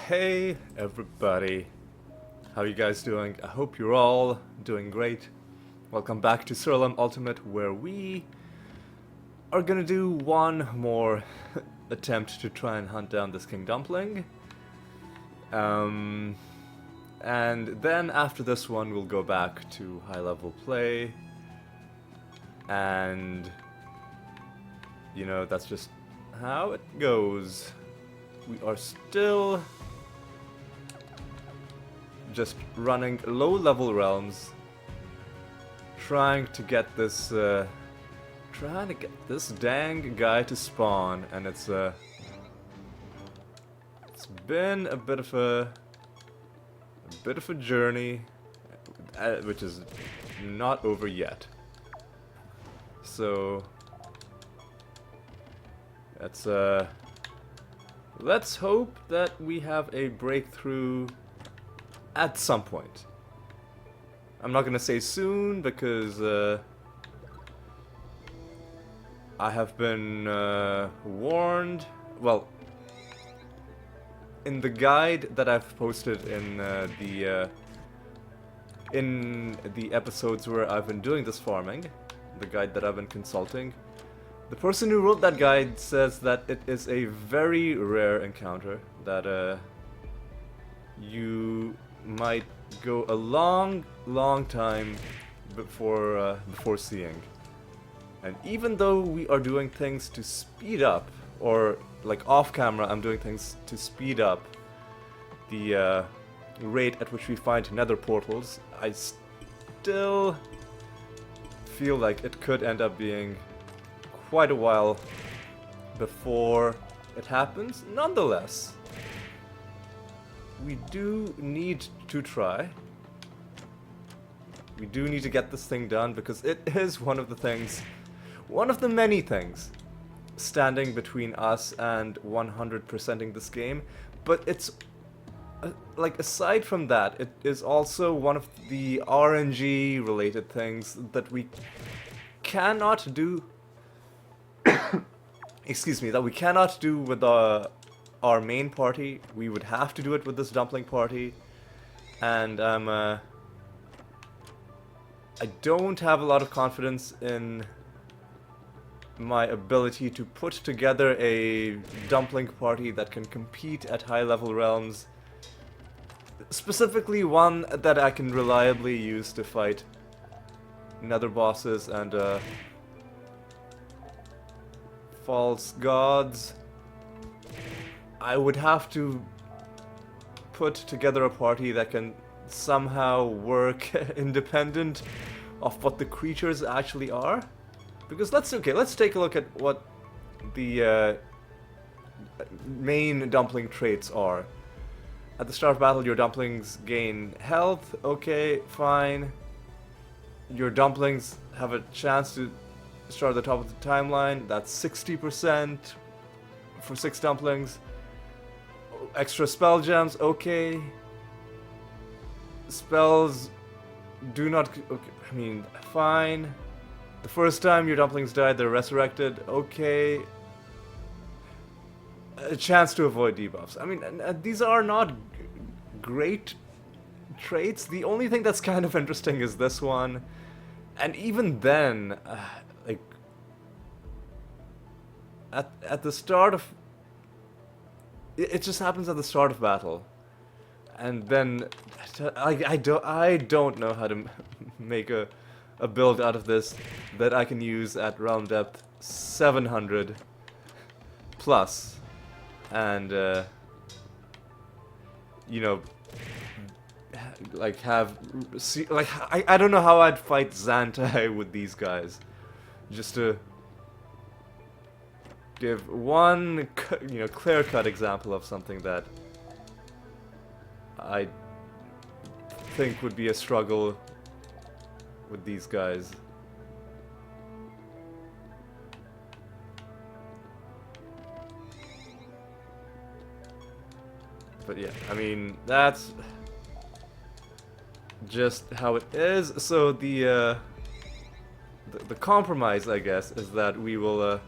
Hey everybody, how you guys doing? I hope you're all doing great. Welcome back to Siralim Ultimate, where we are gonna do one more attempt to try and hunt down this King Dumpling. And then after this one we'll go back to high level play. And you know, that's just how it goes. We are still just running low-level realms, trying to get this dang guy to spawn, and it's been a bit of a journey, which is not over yet. So let's hope that we have a breakthrough at some point. I'm not gonna say soon because I have been warned. Well, in the guide that I've posted in the episodes where I've been doing this farming, the guide that I've been consulting, the person who wrote that guide says that it is a very rare encounter, that you might go a long time before seeing. And even though we are doing things to speed up, or like off camera I'm doing things to speed up the rate at which we find nether portals, I still feel like it could end up being quite a while before it happens. Nonetheless, we do need to try. We do need to get this thing done because it is one of the many things standing between us and 100%ing this game. But it's like, aside from that, it is also one of the RNG related things that we cannot do. Excuse me, that we cannot do with our main party. We would have to do it with this dumpling party, and I don't have a lot of confidence in my ability to put together a dumpling party that can compete at high level realms, specifically one that I can reliably use to fight nether bosses and false gods. I would have to put together a party that can somehow work independent of what the creatures actually are. Because let's take a look at what the main dumpling traits are. At the start of battle, your dumplings gain health. Okay, fine. Your dumplings have a chance to start at the top of the timeline. That's 60% for 6 dumplings. Extra spell gems, okay. Spells do not, okay, I mean, fine. The first time your dumplings die, they're resurrected, okay. A chance to avoid debuffs. I mean, these are not great traits. The only thing that's kind of interesting is this one. And even then, like, at the start of, it just happens at the start of battle, and then I don't know how to make a build out of this that I can use at realm depth 700 plus, and you know, like I don't know how I'd fight Xantai with these guys, just to give one, you know, clear-cut example of something that I think would be a struggle with these guys. But yeah, I mean, that's just how it is. So the compromise, I guess, is that we will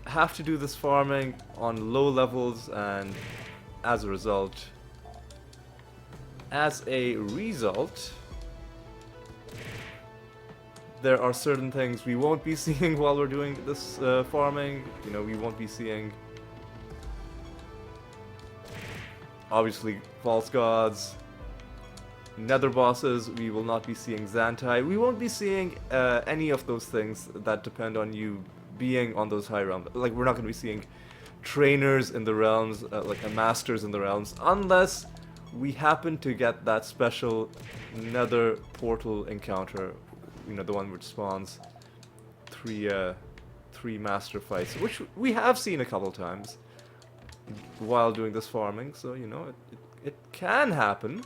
have to do this farming on low levels, and as a result, there are certain things we won't be seeing while we're doing this farming. You know, we won't be seeing, obviously, false gods, nether bosses. We will not be seeing Xantai. We won't be seeing any of those things that depend on you being on those high realms. Like, we're not going to be seeing trainers in the realms, like masters in the realms, unless we happen to get that special nether portal encounter. You know, the one which spawns three master fights, which we have seen a couple times while doing this farming. So, you know, it can happen.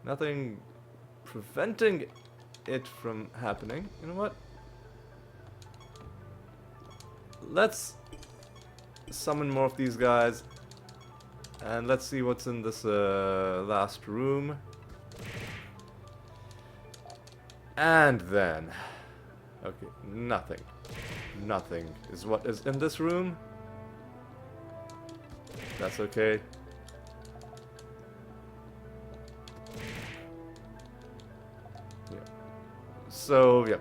Nothing preventing it from happening. You know what? Let's summon more of these guys, and let's see what's in this last room. And then, okay, nothing is what is in this room. That's okay. Yeah. So, yeah.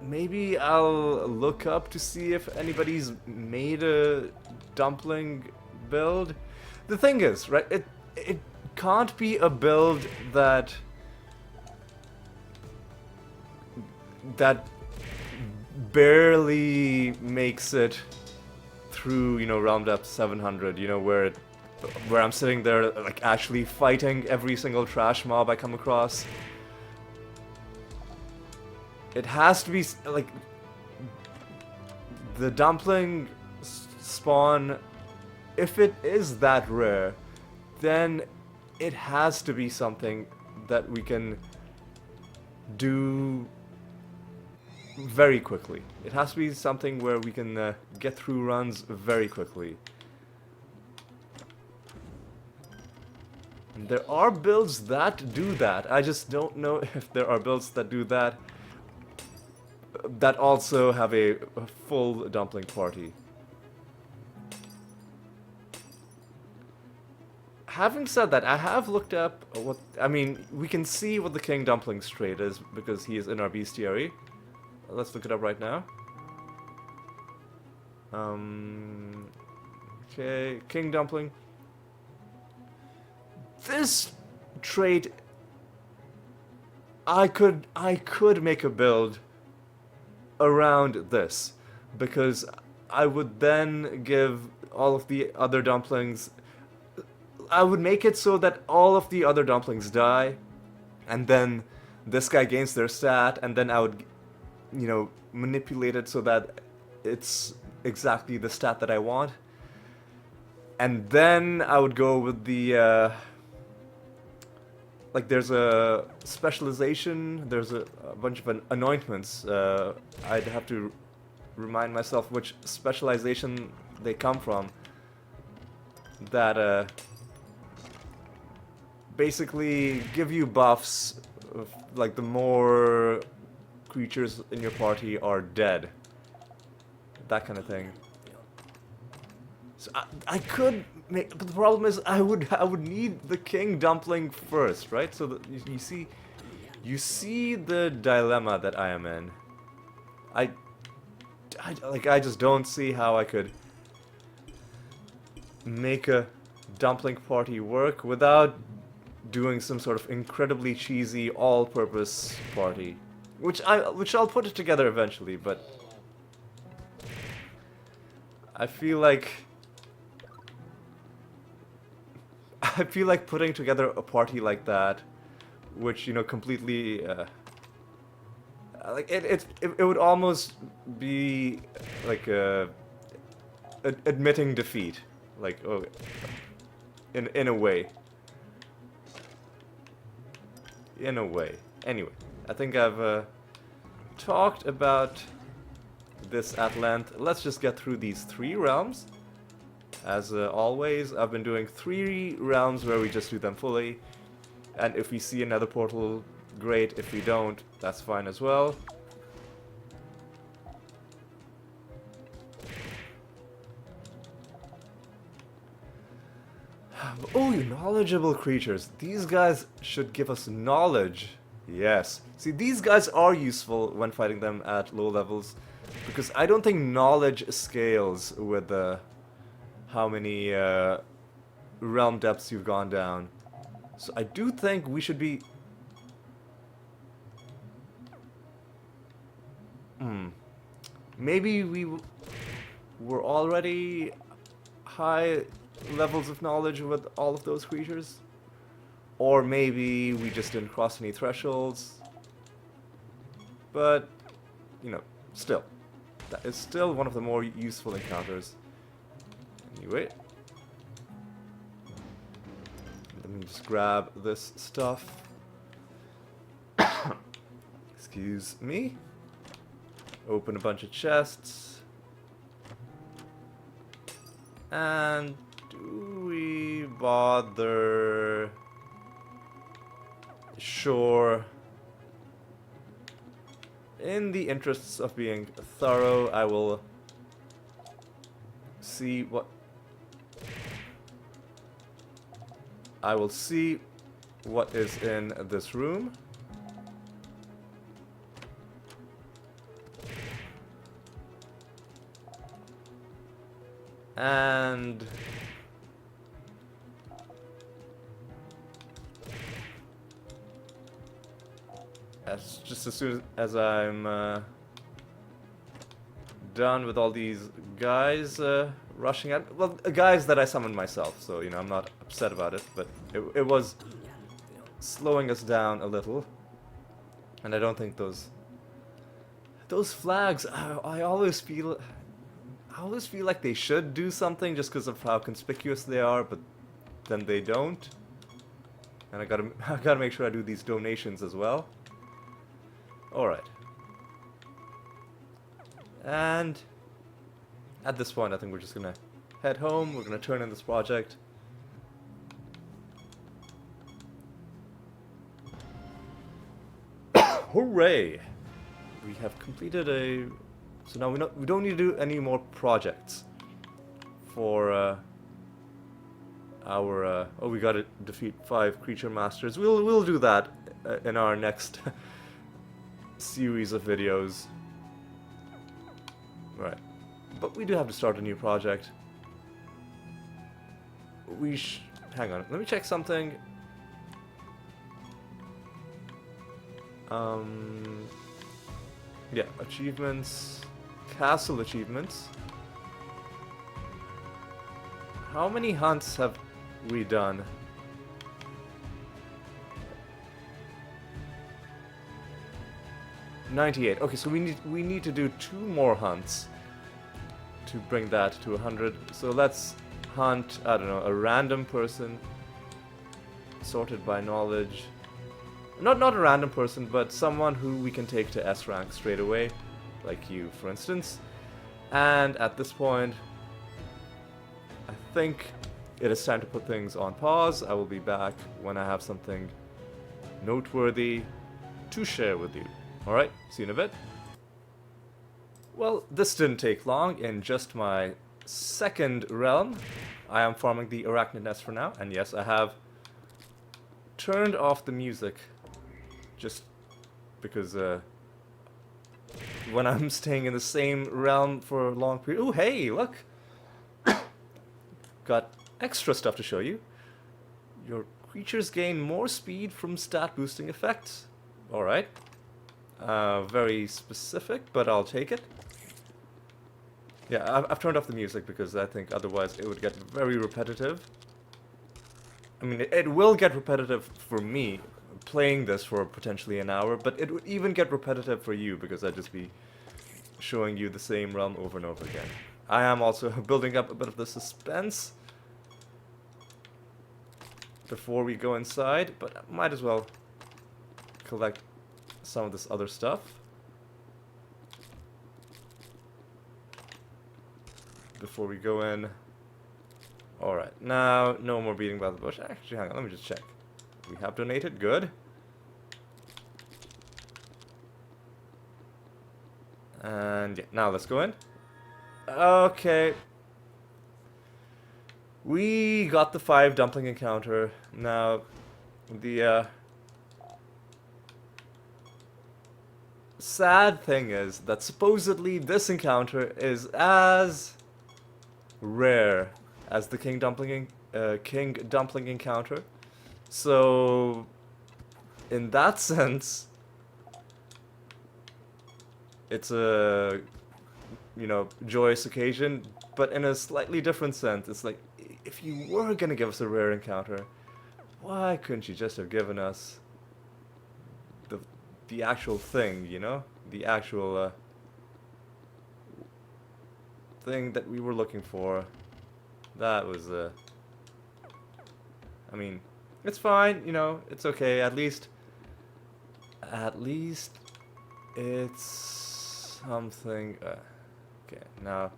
Maybe I'll look up to see if anybody's made a dumpling build. The thing is, right, it can't be a build that barely makes it through, you know, realm depth 700, you know, where I'm sitting there like actually fighting every single trash mob I come across. It has to be like the dumpling spawn. If it is that rare, then it has to be something that we can do very quickly. It has to be something where we can get through runs very quickly. And there are builds that do that. I just don't know if there are builds that do that that also have a full dumpling party. Having said that, I have looked up what, I mean, we can see what the King Dumpling's trait is because he is in our bestiary. Let's look it up right now. Okay, King Dumpling. This trait, I could make a build around this, because I would then give all of the other dumplings, I would make it so that all of the other dumplings die, and then this guy gains their stat, and then I would, you know, manipulate it so that it's exactly the stat that I want. And then I would go with the, like, there's a specialization, there's a bunch of anointments. I'd have to remind myself which specialization they come from. That, basically give you buffs, like the more creatures in your party are dead. That kind of thing. So I could make, but the problem is I would need the King Dumpling first, right? So that you see the dilemma that I am in. I just don't see how I could make a dumpling party work without doing some sort of incredibly cheesy all-purpose party, which I'll put it together eventually, but I feel like putting together a party like that, which, you know, completely like it would almost be like admitting defeat, like, oh, in a way. In a way. Anyway, I think I've talked about this at length. Let's just get through these 3 realms. As always, I've been doing 3 realms where we just do them fully. And if we see another portal, great. If we don't, that's fine as well. Oh, you knowledgeable creatures. These guys should give us knowledge. Yes. See, these guys are useful when fighting them at low levels, because I don't think knowledge scales with how many realm depths you've gone down. So I do think we should be... Maybe were already high levels of knowledge with all of those creatures? Or maybe we just didn't cross any thresholds. But, you know, still. That is still one of the more useful encounters. Anyway. Let me just grab this stuff. Excuse me. Open a bunch of chests. And do we bother? Sure. In the interests of being thorough, I will see what... I will see what is in this room. And... just as soon as I'm done with all these guys rushing at... Well, guys that I summoned myself, so, you know, I'm not upset about it, but it was slowing us down a little. And I don't think those flags, I always feel like they should do something just because of how conspicuous they are, but then they don't. And I gotta make sure I do these donations as well. Alright. And at this point, I think we're just gonna head home. We're gonna turn in this project. Hooray! We have completed a... So now we don't need to do any more projects for our... oh, we gotta defeat 5 creature masters. We'll do that in our next series of videos. Right. But we do have to start a new project. Hang on, let me check something. Yeah, achievements, castle achievements. How many hunts have we done? $98. Okay, so we need to do 2 more hunts to bring that to 100. So let's hunt, I don't know, a random person sorted by knowledge. Not a random person, but someone who we can take to S rank straight away, like you, for instance. And at this point, I think it is time to put things on pause. I will be back when I have something noteworthy to share with you. Alright, see you in a bit. Well, this didn't take long. In just my 2nd realm, I am farming the Arachnid Nest for now. And yes, I have turned off the music just because when I'm staying in the same realm for a long period... Oh, hey, look! Got extra stuff to show you. Your creatures gain more speed from stat boosting effects. Alright. Very specific, but I'll take it. Yeah, I've turned off the music because I think otherwise it would get very repetitive. I mean, it will get repetitive for me, playing this for potentially an hour, but it would even get repetitive for you because I'd just be showing you the same realm over and over again. I am also building up a bit of the suspense before we go inside, but I might as well collect some of this other stuff before we go in. Alright, now no more beating by the bush. Actually, hang on, let me just check. We have donated, good. And yeah, now let's go in. Okay. We got the 5 dumpling encounter. Now, the sad thing is that supposedly this encounter is as rare as the King Dumpling encounter. So, in that sense, it's a, you know, joyous occasion, but in a slightly different sense. It's like, if you were gonna give us a rare encounter, why couldn't you just have given us the actual thing, you know? The actual thing that we were looking for. That was I mean, it's fine, you know, it's okay. At least it's something. Okay, now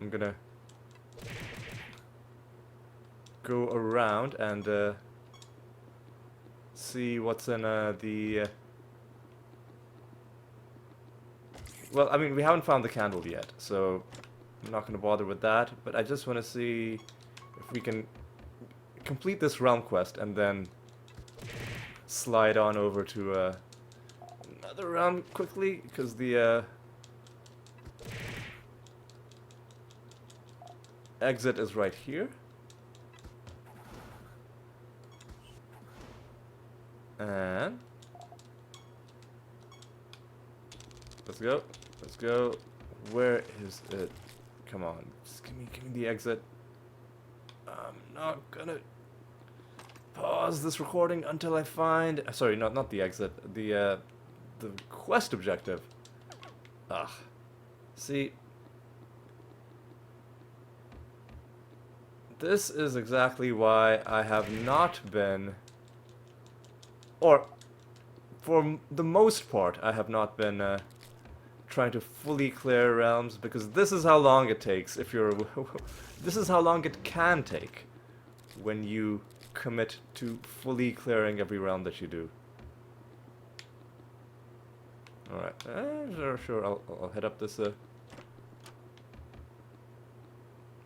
I'm gonna go around and see what's in the. Well, I mean, we haven't found the candle yet, so I'm not gonna bother with that. But I just want to see if we can complete this realm quest and then slide on over to another realm quickly, because the exit is right here. And let's go. Let's go. Where is it? Come on. Just give me the exit. I'm not gonna pause this recording until I find. Sorry, not the exit. The quest objective. Ah, see. This is exactly why I have not been, or for the most part, I have not been trying to fully clear realms, because this is how long it takes if you're this is how long it can take when you commit to fully clearing every realm that you do. Alright, sure, I'll head up this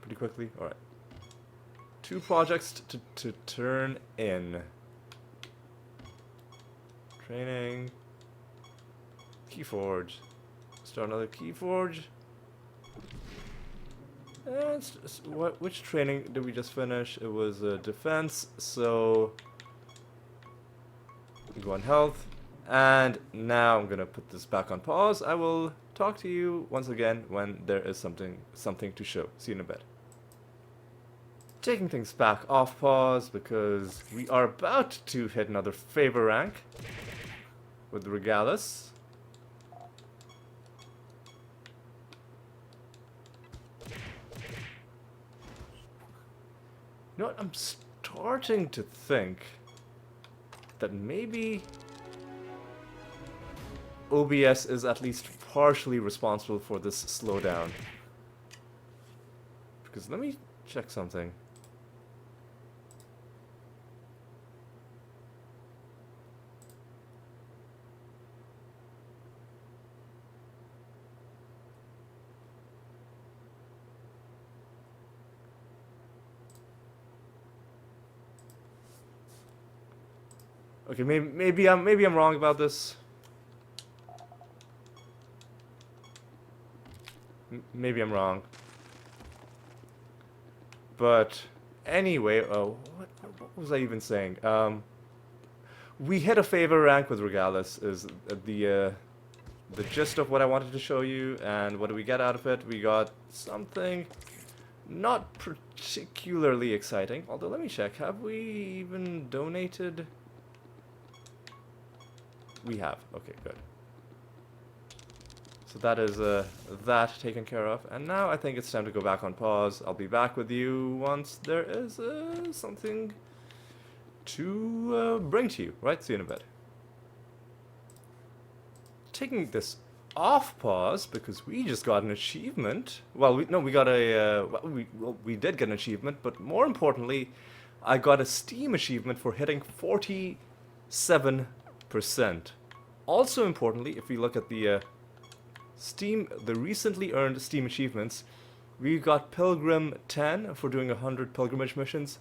pretty quickly. Alright. 2 projects to turn in. Training. Keyforge. Start another Keyforge. And which training did we just finish? It was defense, so go on health. And now I'm gonna put this back on pause. I will talk to you once again when there is something to show. See you in a bit. Taking things back off pause because we are about to hit another favor rank with Regalis. You know what, I'm starting to think that maybe OBS is at least partially responsible for this slowdown. Because let me check something. Okay, maybe I'm wrong about this. Maybe I'm wrong. But anyway, what was I even saying? We hit a favor rank with Regalis is the gist of what I wanted to show you. And what do we get out of it? We got something not particularly exciting. Although let me check. Have we even donated? We have. Okay, good. So that is that taken care of. And now I think it's time to go back on pause. I'll be back with you once there is something to bring to you. Right? See you in a bit. Taking this off pause because we just got an achievement. Well, we got a we did get an achievement, but more importantly, I got a Steam achievement for hitting 47%. Also importantly, if we look at the recently earned Steam achievements, We got Pilgrim 10 for doing 100 pilgrimage missions.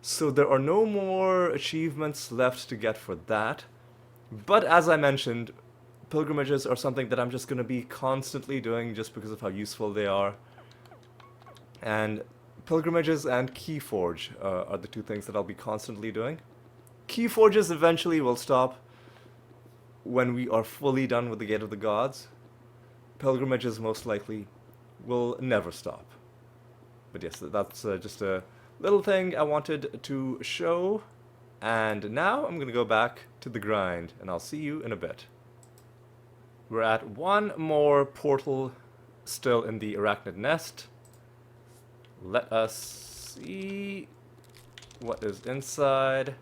So there are no more achievements left to get for that. But as I mentioned, pilgrimages are something that I'm just going to be constantly doing just because of how useful they are. And pilgrimages and Keyforge are the two things that I'll be constantly doing. Keyforges eventually will stop when we are fully done with the Gate of the Gods. Pilgrimages most likely will never stop. But yes, that's just a little thing I wanted to show. And now I'm going to go back to the grind, and I'll see you in a bit. We're at one more portal still in the Arachnid Nest. Let us see what is inside.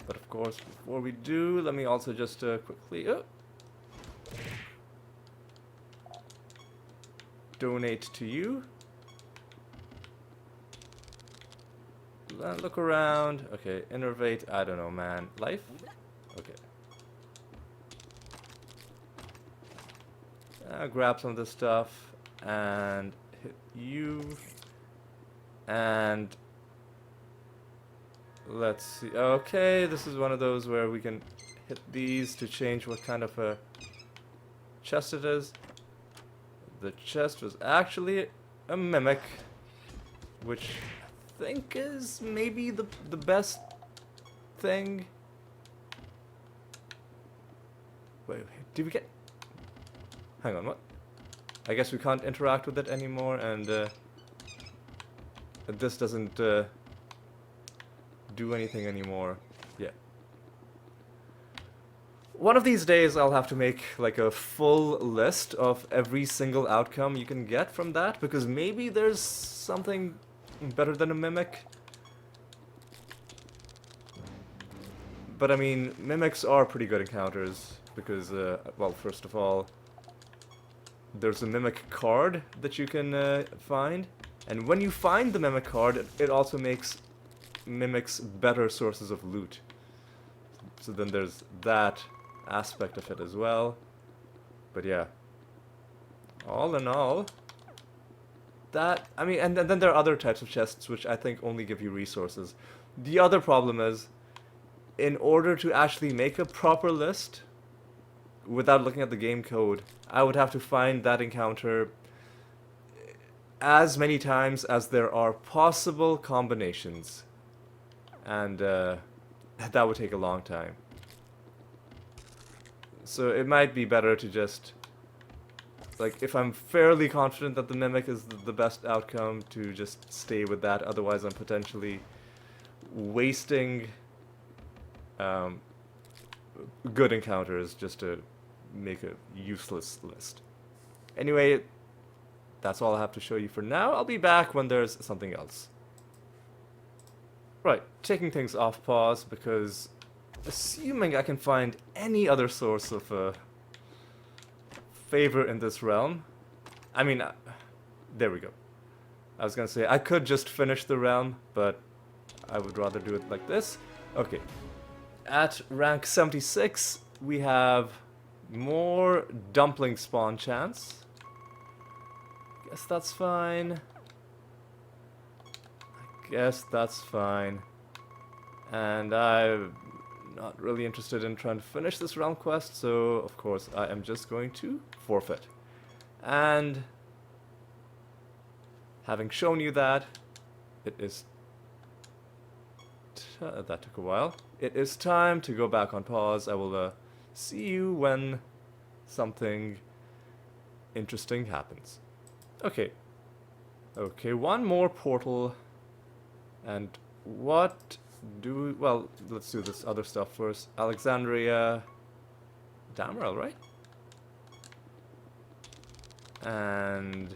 But of course, before we do, let me also just quickly donate to you. Look around. Okay, innervate. I don't know, man. Life? Okay. Grab some of this stuff and hit you. And let's see. Okay, this is one of those where we can hit these to change what kind of a chest it is. The chest was actually a mimic, which I think is maybe the best thing. Wait, did we get... Hang on, what? I guess we can't interact with it anymore, and this doesn't do anything anymore. Yeah. One of these days I'll have to make like a full list of every single outcome you can get from that, because maybe there's something better than a mimic. But I mean, mimics are pretty good encounters, because, well, first of all, there's a mimic card that you can find, and when you find the mimic card, it also makes mimics better sources of loot. So then there's that aspect of it as well. But yeah, all in all, that, I mean, and then there are other types of chests which I think only give you resources. The other problem is, in order to actually make a proper list without looking at the game code, I would have to find that encounter as many times as there are possible combinations, and that would take a long time. So it might be better to just, like, if I'm fairly confident that the mimic is the best outcome, to just stay with that. Otherwise I'm potentially wasting good encounters just to make a useless list. Anyway, that's all I have to show you for now. I'll be back when there's something else. Right, taking things off pause, because assuming I can find any other source of favor in this realm, I mean, there we go. I was gonna say, I could just finish the realm, but I would rather do it like this. Okay, at rank 76, we have more dumpling spawn chance. Guess that's fine. I guess that's fine. And I'm not really interested in trying to finish this realm quest, so of course I am just going to forfeit. And having shown you that, it is... that took a while. It is time to go back on pause. I will see you when something interesting happens. Okay. Okay, one more portal. And what do we... Well, let's do this other stuff first. Alexandria... Damrel, right? And...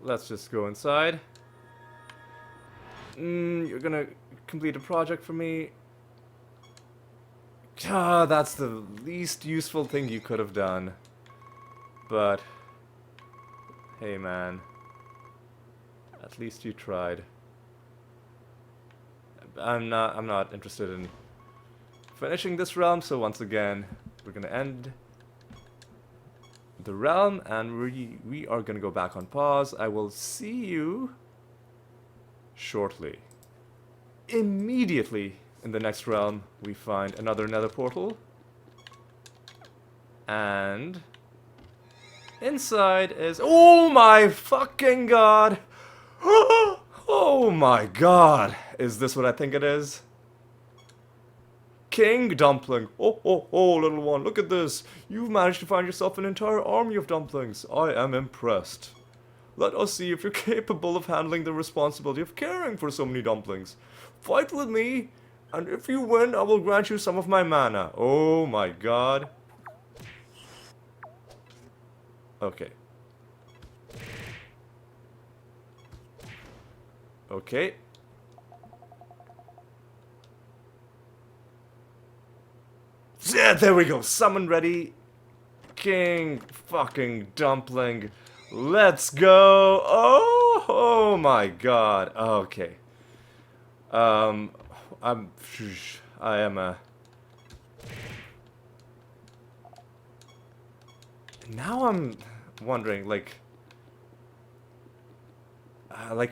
let's just go inside. You're gonna complete a project for me. Ah, that's the least useful thing you could have done. But... hey, man. At least you tried. I'm not interested in finishing this realm, so once again, we're gonna end the realm, and we are gonna go back on pause. I will see you shortly. Immediately in the next realm, we find another nether portal. And inside is... Oh my fucking god! Oh my god! Is this what I think it is? King Dumpling! Oh, little one, look at this! You've managed to find yourself an entire army of dumplings. I am impressed. Let us see if you're capable of handling the responsibility of caring for so many dumplings. Fight with me, and if you win, I will grant you some of my mana. Oh my god. Okay. Okay. Yeah, there we go. Summon ready. King fucking Dumpling. Let's go. Oh my god. Okay. I am a... Now I'm wondering, like,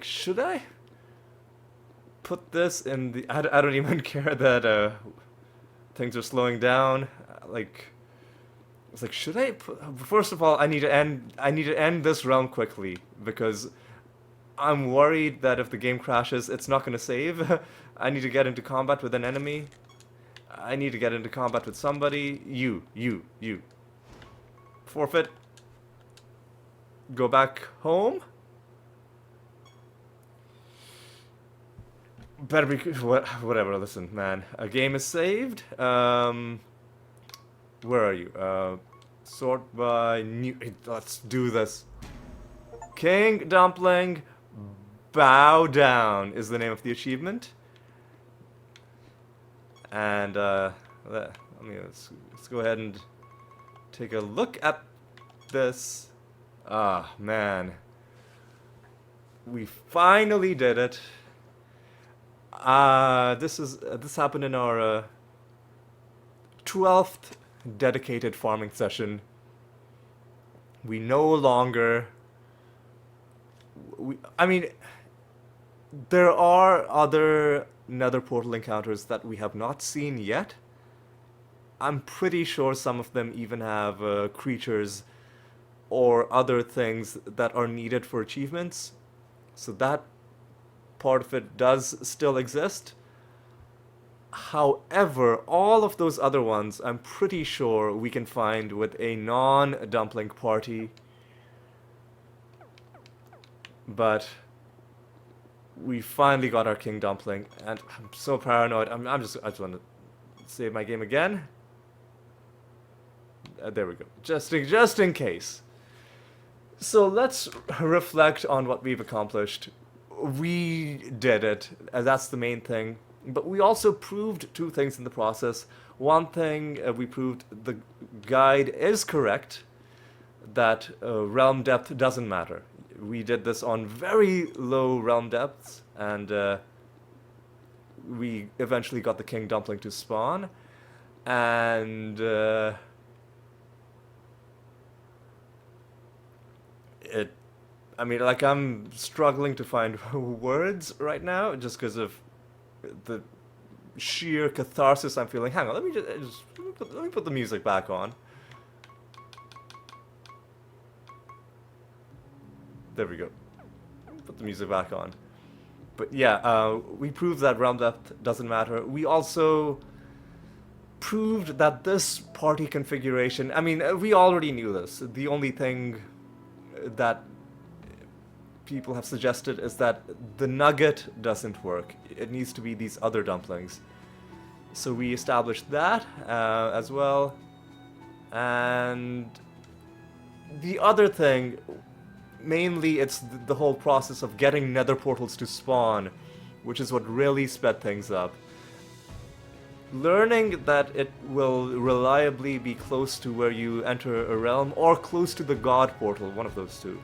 should I put this in the... I don't even care that, things are slowing down. It's like, should I put... First of all, I need to end this realm quickly, because I'm worried that if the game crashes, it's not gonna save. I need to get into combat with an enemy. I need to get into combat with somebody. You. Forfeit. Go back home. Better be... Whatever, listen, man. A game is saved. Where are you? Sort by new... Let's do this. King Dumpling, bow down is the name of the achievement. And, let's go ahead and take a look at this. Ah, man. We finally did it. This happened in our 12th dedicated farming session. We no longer... I mean, there are other nether portal encounters that we have not seen yet. I'm pretty sure some of them even have creatures or other things that are needed for achievements. So that part of it does still exist. However, all of those other ones, I'm pretty sure we can find with a non-dumpling party. But we finally got our King Dumpling, and I'm so paranoid. I just want to save my game again. There we go. Just in case. So let's reflect on what we've accomplished. We did it, and that's the main thing. But we also proved two things in the process. One thing, we proved the guide is correct, that realm depth doesn't matter. We did this on very low realm depths, and we eventually got the King Dumpling to spawn. And I mean, like, I'm struggling to find words right now just because of the sheer catharsis I'm feeling. Hang on, let me put the music back on. There we go. Put the music back on. But yeah, we proved that realm depth doesn't matter. We also proved that this party configuration... I mean, we already knew this. The only thing that people have suggested is that the nugget doesn't work. It needs to be these other dumplings. So we established that as well. And the other thing, mainly it's the whole process of getting nether portals to spawn, which is what really sped things up. Learning that it will reliably be close to where you enter a realm, or close to the god portal, one of those two.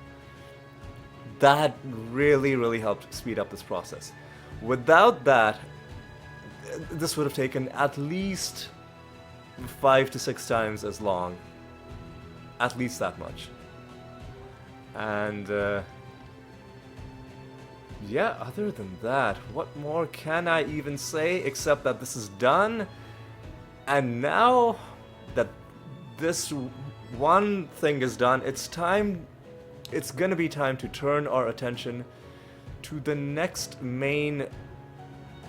That really helped speed up this process. Without that, this would have taken at least 5 to 6 times as long. At least that much. And yeah, other than that, what more can I even say except that this is done? And now that this one thing is done, it's gonna be time to turn our attention to the next main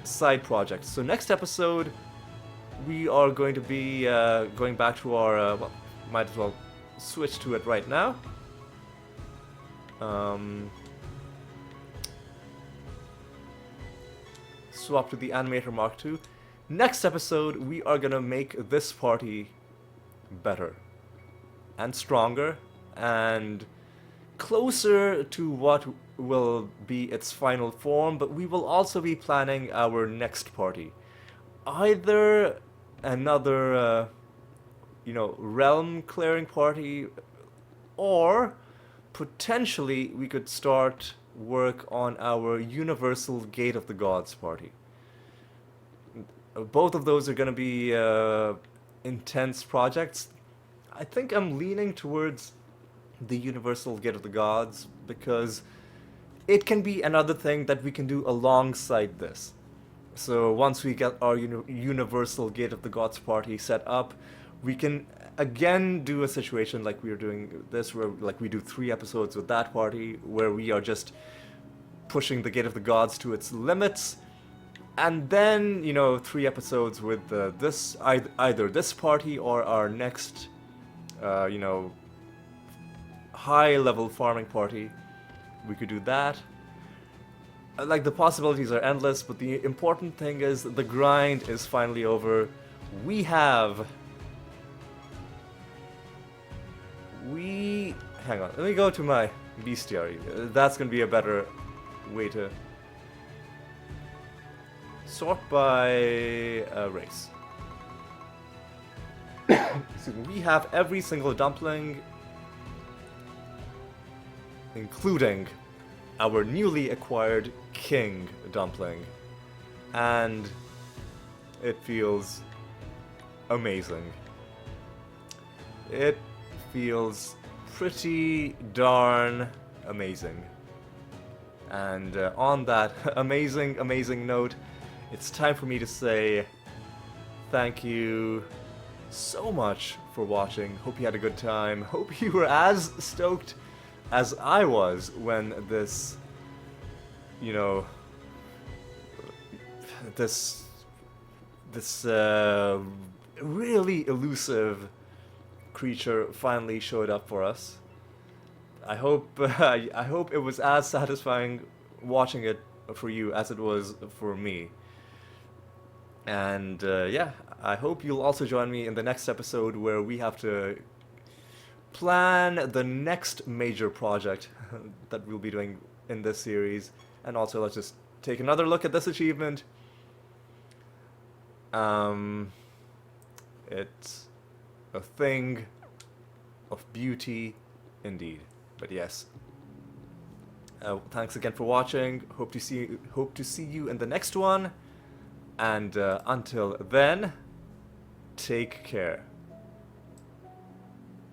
side project. So next episode, we are going to be going back to our, well, might as well switch to it right now. Swap to the Animator Mark II. Next episode, we are gonna make this party better and stronger and closer to what will be its final form, but we will also be planning our next party. Either another, realm clearing party, or potentially we could start work on our Universal Gate of the Gods party. Both of those are going to be intense projects. I think I'm leaning towards the Universal Gate of the Gods because it can be another thing that we can do alongside this. So once we get our Universal Gate of the Gods party set up, we can again do a situation like we are doing this, where like we do 3 episodes with that party, where we are just pushing the Gate of the Gods to its limits, and then 3 episodes with this either this party or our next high level farming party. We could do that. Like, the possibilities are endless, but the important thing is the grind is finally over. Hang on, let me go to my bestiary. That's gonna be a better way to sort by race. So we have every single dumpling, including our newly acquired King Dumpling, and it feels amazing. It feels pretty darn amazing. And on that amazing note, it's time for me to say thank you so much for watching. Hope you had a good time. Hope you were as stoked as I was when this, this really elusive creature finally showed up for us. I hope it was as satisfying watching it for you as it was for me. And yeah, I hope you'll also join me in the next episode, where we have to plan the next major project that we'll be doing in this series. And also, let's just take another look at this achievement. It's a thing of beauty indeed. But yes, thanks again for watching. Hope to see you in the next one. And until then, take care.